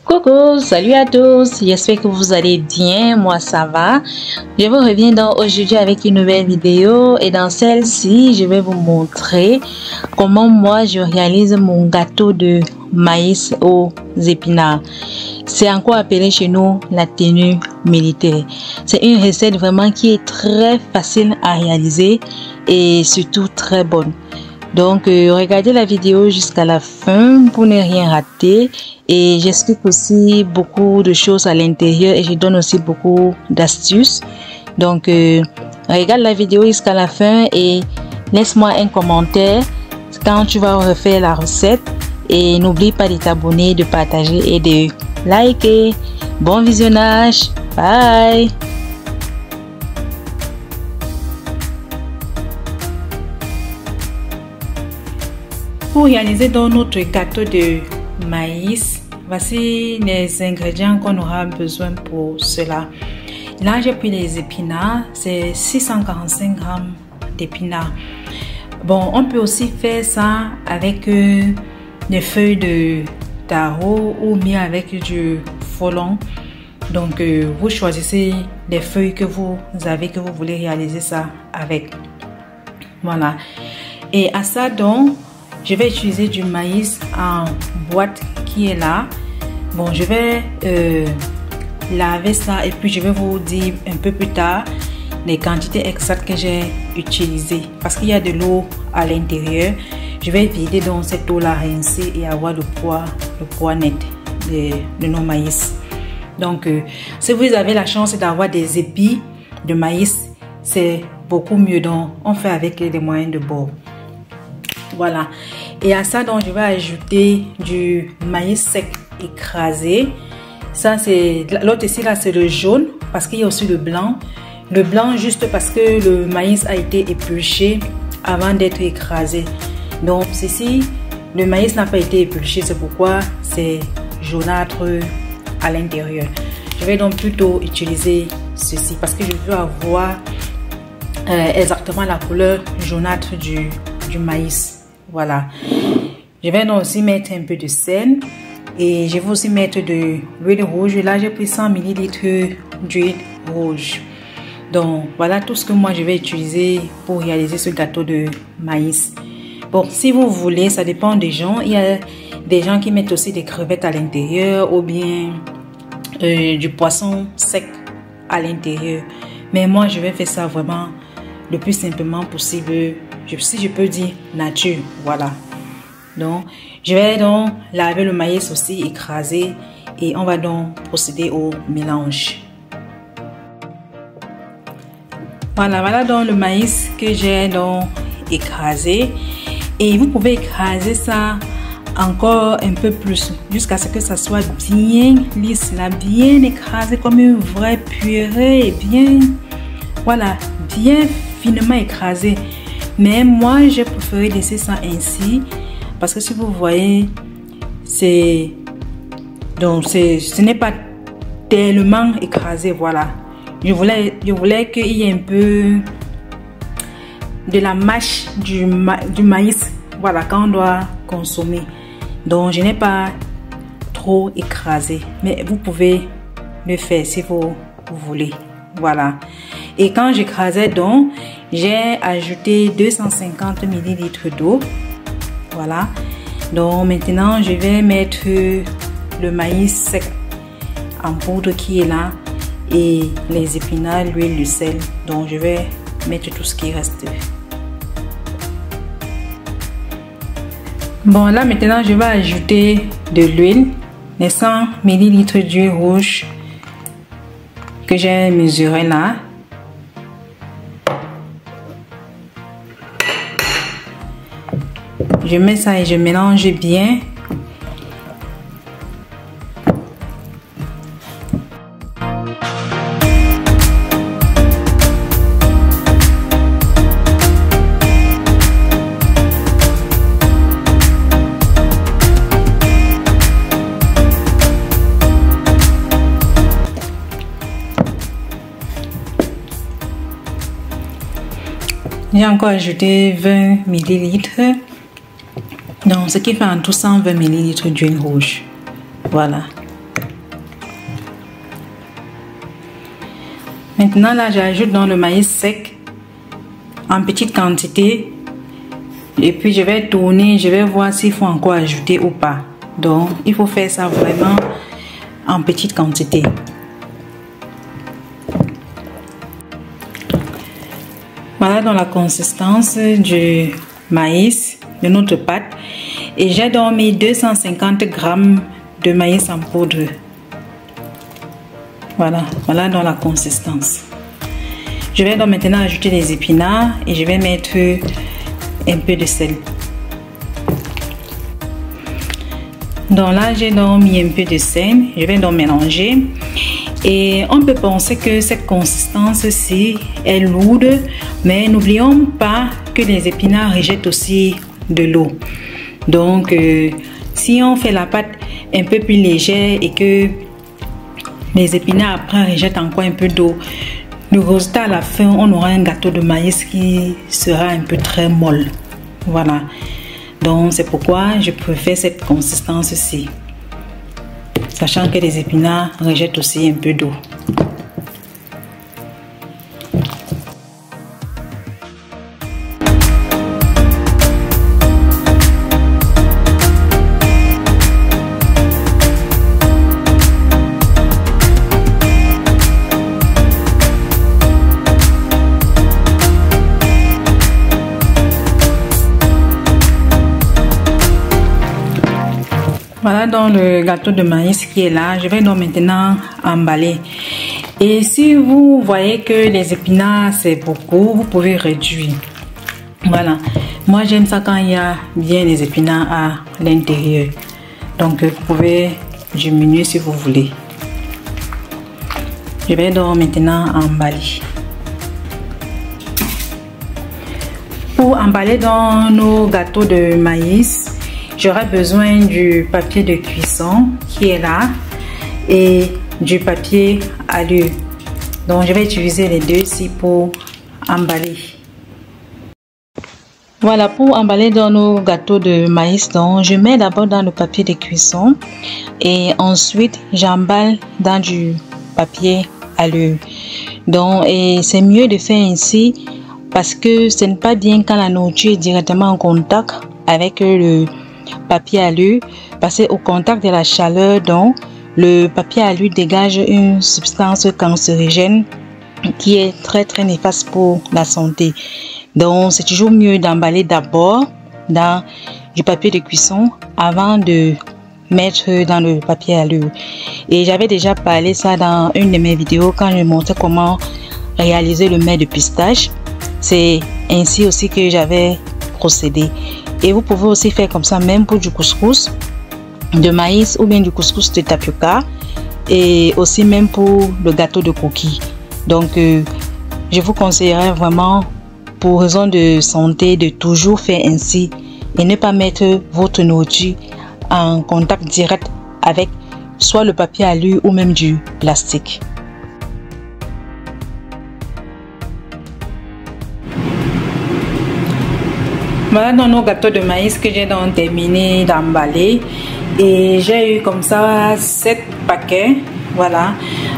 Coucou, salut à tous, j'espère que vous allez bien, moi ça va. Je vous reviens donc aujourd'hui avec une nouvelle vidéo et dans celle-ci, je vais vous montrer comment moi je réalise mon gâteau de maïs aux épinards. C'est encore appelé chez nous la tenue militaire. C'est une recette vraiment qui est très facile à réaliser et surtout très bonne. Donc, regardez la vidéo jusqu'à la fin pour ne rien rater. Et j'explique aussi beaucoup de choses à l'intérieur et je donne aussi beaucoup d'astuces. Donc, regarde la vidéo jusqu'à la fin et laisse-moi un commentaire quand tu vas refaire la recette. Et n'oublie pas de t'abonner, de partager et de liker. Bon visionnage. Bye. Pour réaliser donc notre gâteau de maïs, voici les ingrédients qu'on aura besoin pour cela. Là, j'ai pris les épinards, c'est 645 grammes d'épinards. Bon, on peut aussi faire ça avec des feuilles de taro ou bien avec du frelon. Donc, vous choisissez les feuilles que vous avez, que vous voulez réaliser ça avec. Voilà. Et à ça, donc, je vais utiliser du maïs en boîte qui est là. Bon, je vais laver ça et puis je vais vous dire un peu plus tard les quantités exactes que j'ai utilisées. Parce qu'il y a de l'eau à l'intérieur. Je vais vider donc cette eau-là rincée et avoir le poids net de nos maïs. Donc, si vous avez la chance d'avoir des épis de maïs, c'est beaucoup mieux. Donc, on fait avec les moyens de bord. Voilà. Et à ça, donc, je vais ajouter du maïs sec écrasé. Ça, c'est l'autre ici, là, c'est le jaune parce qu'il y a aussi le blanc. Le blanc, juste parce que le maïs a été épluché avant d'être écrasé. Donc, ceci, le maïs n'a pas été épluché, c'est pourquoi c'est jaunâtre à l'intérieur. Je vais donc plutôt utiliser ceci parce que je veux avoir exactement la couleur jaunâtre du maïs. Voilà. Je vais donc aussi mettre un peu de sel et je vais aussi mettre de l'huile rouge. Là, j'ai pris 100 ml d'huile rouge. Donc, voilà tout ce que moi je vais utiliser pour réaliser ce gâteau de maïs. Bon, si vous voulez, ça dépend des gens. Il y a des gens qui mettent aussi des crevettes à l'intérieur ou bien du poisson sec à l'intérieur. Mais moi, je vais faire ça vraiment le plus simplement possible. Si je peux dire nature, voilà. Donc, je vais donc laver le maïs aussi écrasé et on va donc procéder au mélange. Voilà donc le maïs que j'ai donc écrasé et vous pouvez écraser ça encore un peu plus jusqu'à ce que ça soit bien lisse, là, bien écrasé comme une vraie purée, bien, voilà, bien finement écrasé. Mais moi, j'ai préféré laisser ça ainsi parce que si vous voyez, ce n'est pas tellement écrasé, voilà. Je voulais qu'il y ait un peu de la mâche du maïs, voilà, quand on doit consommer. Donc, je n'ai pas trop écrasé, mais vous pouvez le faire si vous voulez, voilà. Et quand j'écrasais donc, j'ai ajouté 250 ml d'eau. Voilà. Donc maintenant, je vais mettre le maïs sec en poudre qui est là et les épinards, l'huile, le sel. Donc je vais mettre tout ce qui reste. Bon, là maintenant, je vais ajouter de l'huile, les 100 ml d'huile rouge que j'ai mesuré là. Je mets ça et je mélange bien. J'ai encore ajouté 20 ml. Donc, ce qui fait en tout 120 ml d'huile rouge. Voilà. Maintenant là, j'ajoute dans le maïs sec en petite quantité. Et puis je vais tourner, je vais voir s'il faut encore ajouter ou pas. Donc il faut faire ça vraiment en petite quantité. Voilà dans la consistance du maïs, de notre pâte. Et j'ai donc mis 250 g de maïs en poudre. Voilà dans la consistance. Je vais donc maintenant ajouter les épinards et je vais mettre un peu de sel. Donc là, j'ai donc mis un peu de sel. Je vais donc mélanger. Et on peut penser que cette consistance-ci est lourde, mais n'oublions pas que les épinards rejettent aussi de l'eau. Donc, si on fait la pâte un peu plus légère et que les épinards après rejettent encore un peu d'eau, le résultat à la fin, on aura un gâteau de maïs qui sera un peu très molle. Voilà. Donc, c'est pourquoi je préfère cette consistance-ci. Sachant que les épinards rejettent aussi un peu d'eau. Voilà donc le gâteau de maïs qui est là. Je vais donc maintenant emballer. Et si vous voyez que les épinards c'est beaucoup, vous pouvez réduire. Voilà. Moi j'aime ça quand il y a bien les épinards à l'intérieur. Donc vous pouvez diminuer si vous voulez. Je vais donc maintenant emballer. Pour emballer dans nos gâteaux de maïs, j'aurai besoin du papier de cuisson qui est là et du papier alu. Donc je vais utiliser les deux ici pour emballer. Voilà, pour emballer dans nos gâteaux de maïs, donc je mets d'abord dans le papier de cuisson et ensuite j'emballe dans du papier alu. Donc c'est mieux de faire ainsi parce que ce n'est pas bien quand la nourriture est directement en contact avec le papier alu, parce qu'au contact de la chaleur, donc le papier alu dégage une substance cancérigène qui est très néfaste pour la santé. Donc c'est toujours mieux d'emballer d'abord dans du papier de cuisson avant de mettre dans le papier alu. Et j'avais déjà parlé ça dans une de mes vidéos quand je montrais comment réaliser le mets de pistache. C'est ainsi aussi que j'avais procédé. Et vous pouvez aussi faire comme ça même pour du couscous de maïs ou bien du couscous de tapioca et aussi même pour le gâteau de coquille. Donc je vous conseillerais vraiment pour raison de santé de toujours faire ainsi et ne pas mettre votre nourriture en contact direct avec soit le papier alu ou même du plastique. Voilà dans nos gâteaux de maïs que j'ai donc terminé d'emballer et j'ai eu comme ça 7 paquets. Voilà,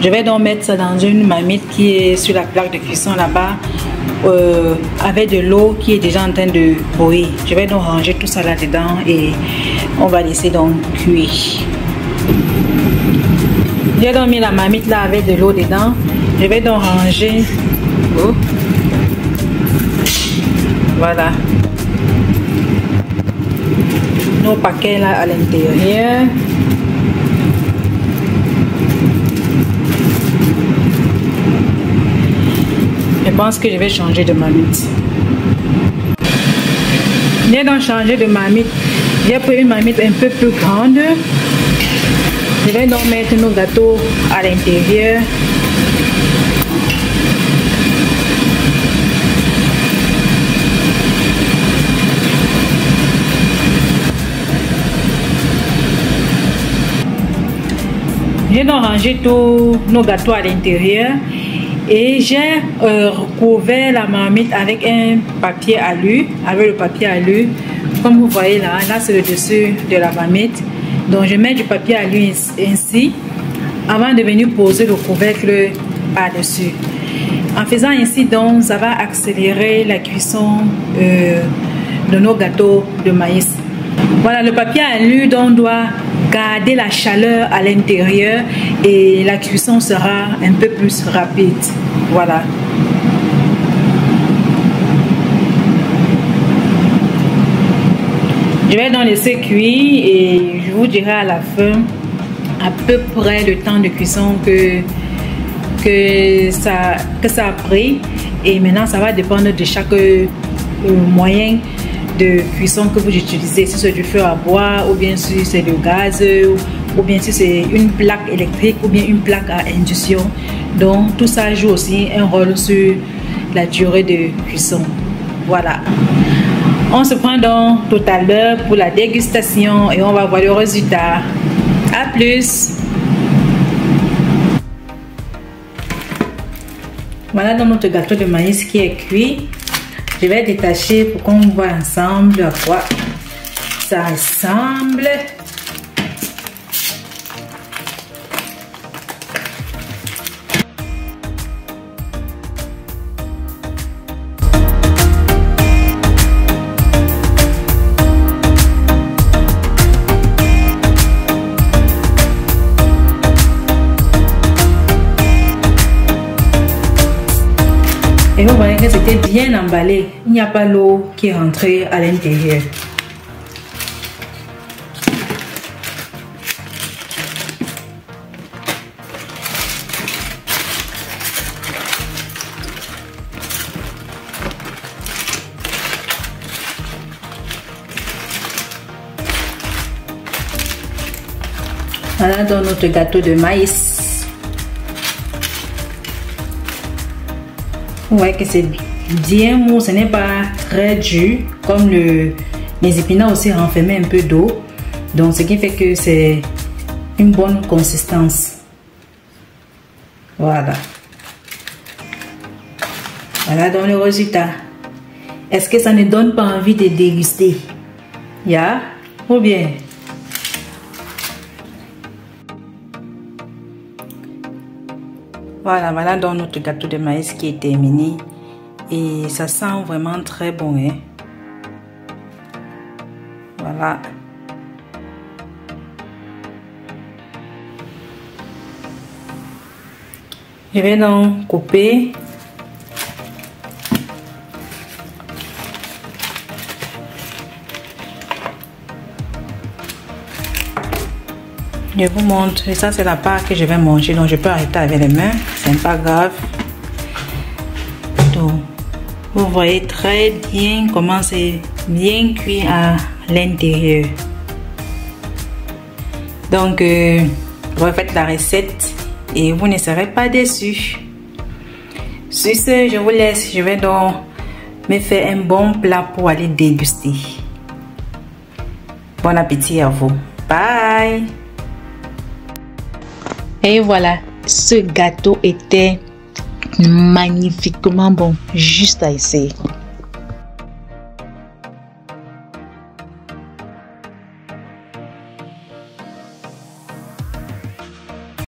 je vais donc mettre ça dans une marmite qui est sur la plaque de cuisson là-bas avec de l'eau qui est déjà en train de bouillir. Je vais donc ranger tout ça là-dedans et on va laisser donc cuire. J'ai donc mis la marmite là avec de l'eau dedans. Je vais donc ranger. Oh. Voilà. Nos paquets là à l'intérieur. Je pense que je vais changer de marmite. J'ai donc changé de marmite. J'ai pris une marmite un peu plus grande. Je vais donc mettre nos gâteaux à l'intérieur. J'ai donc rangé tous nos gâteaux à l'intérieur et j'ai recouvert la marmite avec un papier alu, avec le papier alu. Comme vous voyez là, c'est le dessus de la marmite. Donc je mets du papier alu ainsi avant de venir poser le couvercle par-dessus. En faisant ainsi, donc, ça va accélérer la cuisson de nos gâteaux de maïs. Voilà, le papier alu donc doit garder la chaleur à l'intérieur et la cuisson sera un peu plus rapide. Voilà. Je vais donc laisser cuire et je vous dirai à la fin à peu près le temps de cuisson que ça a pris. Et maintenant, ça va dépendre de chaque moyen de cuisson que vous utilisez. Si c'est du feu à bois, ou bien si c'est du gaz, ou bien si c'est une plaque électrique, ou bien une plaque à induction. Donc, tout ça joue aussi un rôle sur la durée de cuisson. Voilà. On se prend donc tout à l'heure pour la dégustation et on va voir le résultat. À plus! Voilà donc notre gâteau de maïs qui est cuit. Je vais détacher pour qu'on voit ensemble à quoi ça ressemble. Et vous voyez que c'était bien emballé. Il n'y a pas l'eau qui est rentrée à l'intérieur. Voilà donc notre gâteau de maïs. Vous voyez que c'est bien mou, ce n'est pas très dur, comme les épinards aussi renfermaient un peu d'eau. Donc ce qui fait que c'est une bonne consistance. Voilà. Voilà donc le résultat. Est-ce que ça ne donne pas envie de déguster? Ya? Ou bien? Voilà donc notre gâteau de maïs qui est terminé. Et ça sent vraiment très bon. Hein? Voilà. Je vais donc couper. Je vous montre, et ça c'est la part que je vais manger, donc je peux arrêter avec les mains, c'est pas grave. Donc, vous voyez très bien comment c'est bien cuit à l'intérieur. Donc, refaites la recette et vous ne serez pas déçus. Sur ce, je vous laisse, je vais donc me faire un bon plat pour aller déguster. Bon appétit à vous. Bye! Et voilà, ce gâteau était magnifiquement bon, juste à essayer.